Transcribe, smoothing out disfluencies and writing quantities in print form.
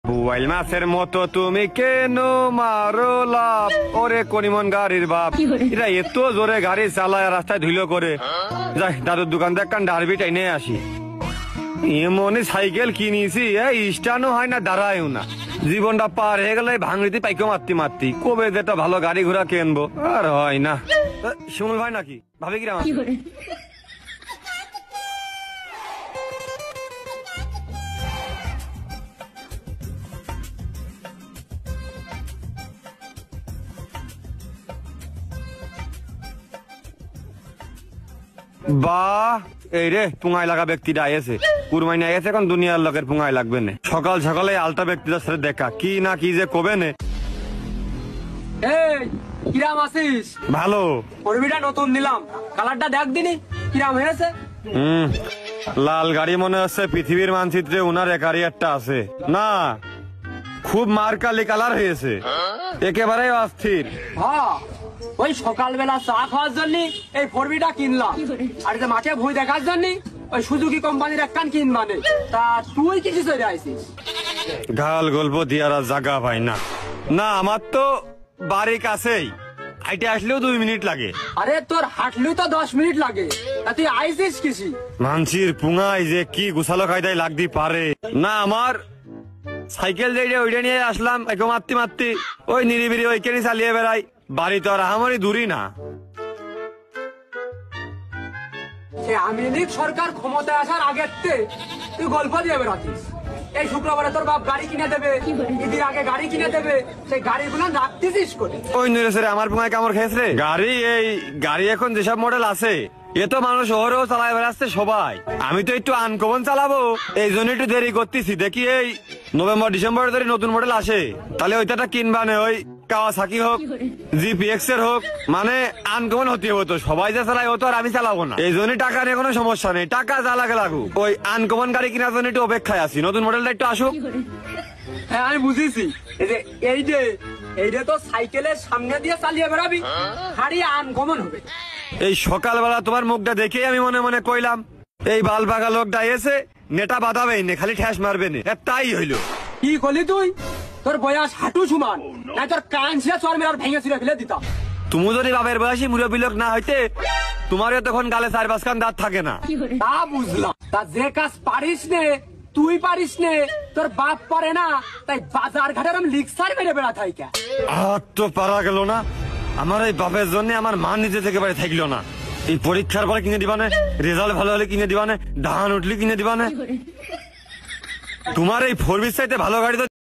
বুয়াইল মাছের মতো তুমি কেন মারো লাভ, ওরে কনিমন গাড়ির বাপ। এরা এত জোরে গাড়ি চালায় রাস্তায় ধুলো করে। যাই দাদুর দোকান থেকে একটা ডারবি টাইনে আসি। এমনি সাইকেল কিনেছি, স্টানও হয় না, দাঁড়ায়ও না। জীবনটা পার হয়ে গেলে ভাঙড়িতে পাইকো মারতি মারতি। কবে যে একটা ভালো গাড়ি ঘোড়া কিনবো, আর হয় না। শিমুল ভাই নাকি ভাবে কিরাম? বাহ, এই রে পুঙায় লাগা ব্যক্তিটা আইছে। কুরবানি আইছে, এখন দুনিয়ার লোকের পুঙায় লাগবে না। সকাল সকালে আলতা ব্যক্তিদের সাথে দেখা, কি না কি যে কবে নে। এই কিরাম আছিস? ভালো। পরবিটা নতুন দিলাম, কালারটা দেখ দিনি কিরাম হয়েছে। লাল গাড়ি মনে হচ্ছে পৃথিবীর মানচিত্রে উনার একারই একটা আছে না। খুব মারকালি কালার হয়েছে, একেবারে অস্থির। হ্যাঁ, ওই সকালবেলা চা খাওয়ার জন্য এই ফোরবিটা কিনলাম, আর যে মাঠে ভুঁই দেখার জন্য ওই সুজুকি কোম্পানির একখান কিনবানে। তা তুই কিছু চলে আইছিস? গাল গল্প দিয়ার জায়গা পাই না। না, আমার তো বাড়ির কাছেই, হাইটে আসলেও 2 মিনিট লাগে। আরে তোর হাঁটলেও তো 10 মিনিট লাগে, তা তুই আইছিস কিসি? মানসির পুঙায় যে কি গুছালো কায়দায় লাগতে পারে না। আমার সাইকেল যেটা ওইটা নিয়ে আসলাম, একে মারতে মারতে ওই নিরিবিরি ওইখানে চালিয়ে বেড়াই। বাড়ি তো আর আমারই দূরই না। আওয়ামী লীগ সরকার ক্ষমতায় আসার আগের তুই গল্প দিয়ে বেড়াতিস। এই শুক্রবারে তোর বাপ গাড়ি কিনে দেবে, ঈদের আগে গাড়ি কিনে দেবে, সেই গাড়িগুলো রাখতেছিস করে। ওই নুরেশ্বরে আমার পুঙায় কামড় খেয়েছে গাড়ি। এই গাড়ি এখন যেসব মডেল আছে, এ তো মানুষ শহরেও চালায় বেড়াচ্ছে সবাই। আমি তো একটু আনকমন চালাবো, এই জন্য একটু দেরি করতেছি। দেখি এই নভেম্বর ডিসেম্বরে যদি নতুন মডেল আসে, তাহলে ওইটা কিনবানে। ওই কাওয়াসাকি হোক, জিপিএক্স এর হোক, মানে আনকমন হতে হতো। সবাই যা চালায় হতো, আর আমি চালাবো না। এই জন্য টাকা নিয়ে কোনো সমস্যা নেই, টাকা যা লাগে লাগুক। ওই আনকমন গাড়ি কেনার জন্য একটু অপেক্ষায় আছি, নতুন মডেলটা একটু আসুক। হ্যাঁ, আমি বুঝেছি। এই যে তো সাইকেলের সামনে দিয়ে চালিয়ে বেড়াবি, গাড়ি আনকমন হবে। এই সকালবেলা তোমার মুখটা দেখেই আমি মনে মনে কইলাম, এই বাল পাকা লোকটা এসে নেটা বাঁধাবেই না, খালি ঠ্যাস মারবে না। তাই হইলো। কি করলি তুই? তোর বয়স হাঁটু সমান, না তোর কান ছিঁড়ে চর মেরে ভেঙে ছিঁড়ে ফেলে দিতাম। তুমি যদি বাপের বয়সী মুরব্বী লোক না হইতে, তোমারও তখন গালে 4-5 খান দাঁত থাকে না। তা বুঝলাম। তা যে কাজ পারিস নে, তুই পারিস নে, তোর বাপ পারে না, তাই বাজার ঘাটের আমি লিক্সার মেরে বেড়া থাই। আর তো পারা গেল না। আমার এই বাপের জন্য আমার মা নিজে থেকে বাড়ি থাকলো না। এই পরীক্ষার পরে কিনে দিবানে, রেজাল্ট ভালো হলে কিনে দিবানে, ধান উঠলে কিনে দিবানে। তোমার এই 4 চাইতে ভালো গাড়ি তো